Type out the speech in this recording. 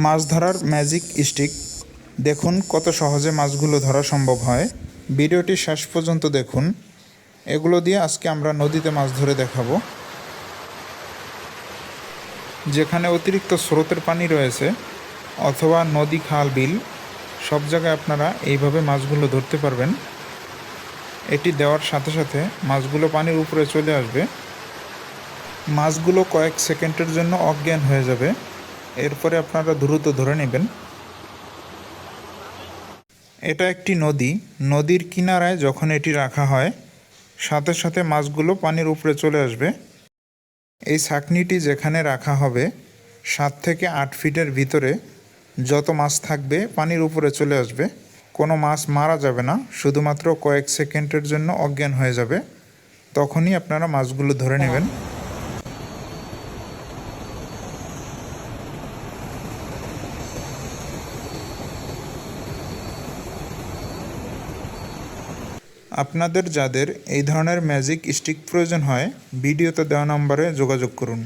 মাছ ধরার magic stick, দেখুন কত সহজে মাছগুলো ধরা সম্ভব হয়। ভিডিওটি শেষ পর্যন্ত দেখুন। এগুলো দিয়ে আজকে আমরা নদীতে মাছ ধরে দেখাবো। যেখানে অতিরিক্ত স্রোতের পানি রয়েছে অথবা নদী, খাল, বিল, সব জায়গায় আপনারা এইভাবে মাছগুলো ধরতে পারবেন। এটি দেওয়ার সাথে সাথে মাছগুলো পানির উপরে চলে আসবে। মাছগুলো কয়েক সেকেন্ডের জন্য অজ্ঞান হয়ে যাবে। এরপরে আপনারা দ্রুত ধরে নেবেন। এটা একটি নদী। নদীর কিনারায় যখন এটি রাখা হয়, সাথে সাথে মাছগুলো পানির উপরে চলে আসবে। এই ছাঁকনিটি যেখানে রাখা হবে 7 থেকে 8 ফিটের ভিতরে যত মাছ থাকবে পানির উপরে চলে আসবে। কোনো মাছ মারা যাবে না, শুধুমাত্র কয়েক সেকেন্ডের জন্য অজ্ঞান হয়ে যাবে। তখনই আপনারা মাছগুলো ধরে নেবেন। আপনাদের যাদের এই ধরনের ম্যাজিক স্টিক প্রয়োজন হয়, ভিডিওতে দেওয়া নম্বরে যোগাযোগ করুন।